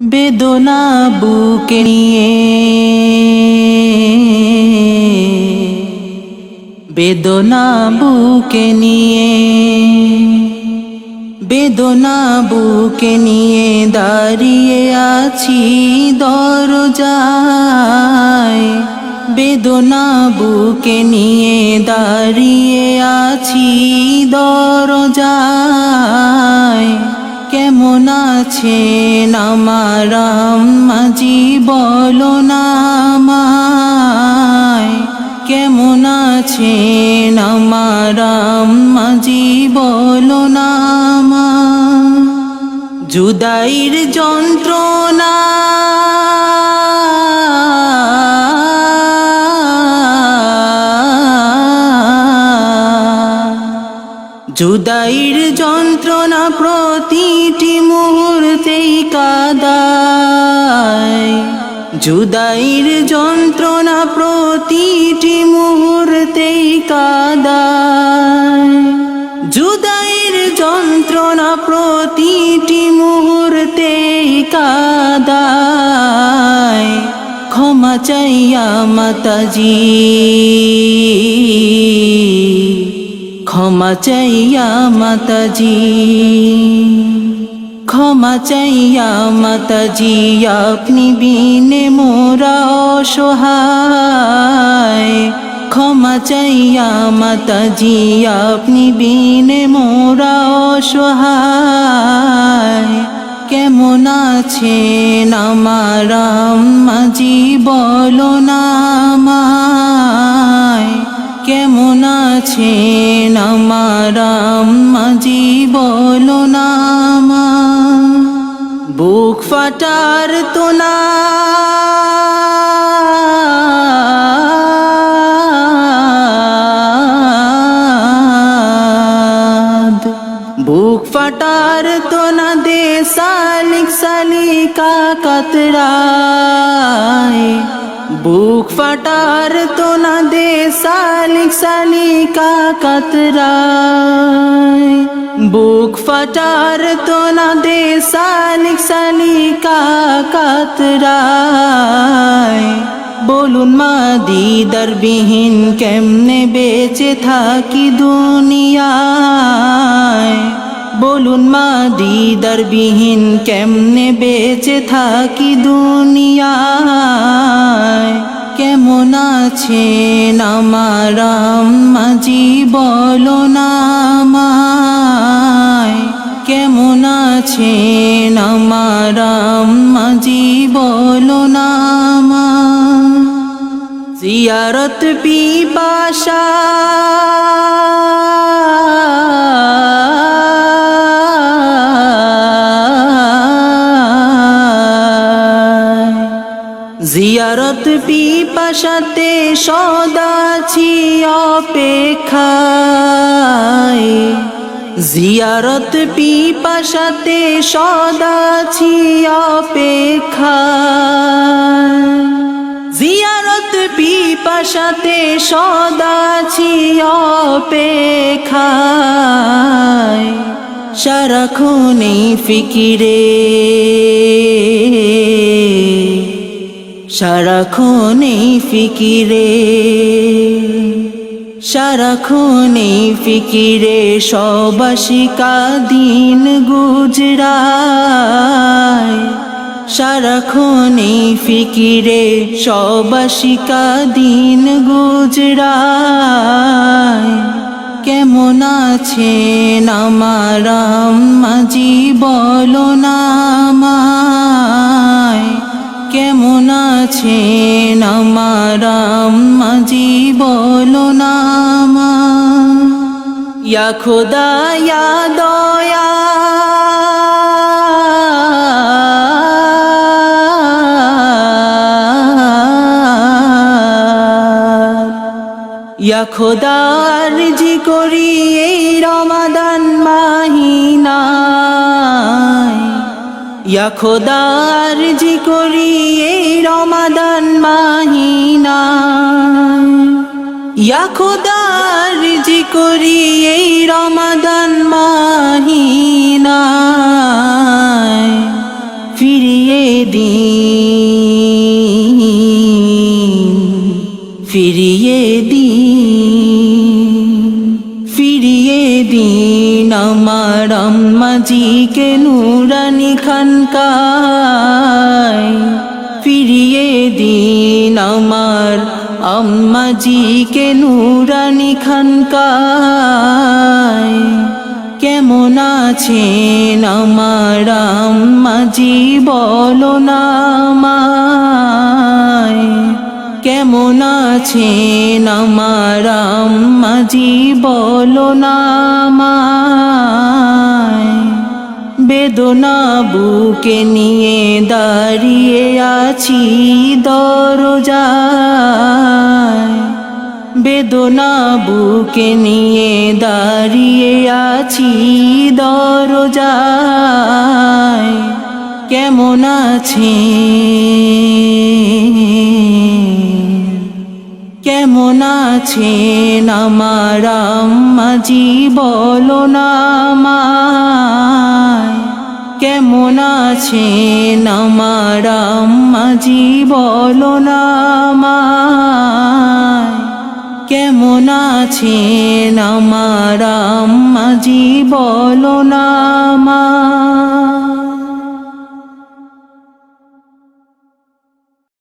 বেদনা বুকে নিয়ে, বেদনা বুকে নিয়ে, বেদনা বুকে নিয়ে দাঁড়িয়ে আছি দরজায়। বেদনা বুকে নিয়ে দাঁড়িয়ে আছি দরজায়। কেমন আছেন আমার আম্মাজি বলো না আমায়, কেমন আছেন আমার আম্মাজি বলো না আমায়। জুদাইর যন্ত্রণা জুদাইর যন্ত্রণা প্রতিটি মুহূর্তেই কাদায়। জুদাইর যন্ত্রণা প্রতিটি মুহূর্তেই কাদায়। জুদাইর যন্ত্রণা প্রতিটি মুহূর্তেই কাদায়। ক্ষমা চাইয়া মাতাজি, ক্ষমা চাইয়া মাতাজি, ক্ষমা চাইয়া মাতাজি, আপনি বিনে মোরা অসহায়। ক্ষমা চাইয়া মাতাজি, আপনি বিনে মোরা অসহায়। কেমন আছেন আমার আম্মাজি বলো না আমায়, কেমন আছেন আমার আম্মাজি বলো না আমায়। বুক ফাটার তোলা বুক ফাটার তোলা দে সালিক সালিকা কাতরায়। বুক ফাটার তোলা দে সালিক সালিকা কাতরায়। বুক ফাটার তোলা দে সালিক সালিকা কাতরায়। বলুন মা দিদারবিহীন কেমনে বেঁচে থাকি দুনিয়ায়। বলুন মা দিদারবিহীন কেমনে বেঁচে থাকি দুনিয়ায়। কেমন আছেন আমার আম্মাজি বলো না আমায়, কেমন আছেন আমার আম্মাজি বলো না আমায়। জিয়ারত পিপাসা জিয়ারত পিপাসাতে সদা আছি অপেক্ষায়। জিয়ারত পিপাসাতে সদা আছি অপেক্ষায়। জিয়ারত পিপাসাতে সদা আছি অপেক্ষায়। সারাক্ষণ এই ফিকিরে, সারাক্ষণ এই ফিকিরে, সারাক্ষণ এই ফিকিরে সবাসিকা দিন গুজরায়। সারাক্ষণ এই ফিকিরে সবাসিকা দিন গুজরায়। কেমন আছেন আমার আম্মাজি বলো না আমায়, কেমন আছেন আমার আম্মাজি বলো না আমায়। ইয়া খোদা ইয়া দয়া, ইয়া খোদা আরজি করি এই রমাদান মাহিনায়। ইয়া খোদা আরজি করি এই রমাদান মাহিনায়। ইয়া খোদা আরজি করি এই রমাদান মাহিনায়। ফিরিয়ে দিন, ফিরিয়ে দিন, ফিরিয়ে দিন আমার আম্মাজিকে নুরানি খানকায়। ফিরিয়ে দিন আমার আম্মাজিকে নুরানি খানকায়। কেমন আছেন আমার আম্মাজি বলো না আমায়, কেমন আছেন আমার আম্মাজি বলো না আমায়। বেদনা বুকে নিয়ে দাঁড়িয়ে আছি দরজায়, বেদনা বুকে নিয়ে দাঁড়িয়ে আছি দরজায়। কেমন আছেন, কেমন আছেন আমার আম্মাজি বলো না আমায়, কেমন আছেন আমার আম্মাজি বলো না আমায়। কেমন আছেন আমার আম্মাজি বলো না আমায়।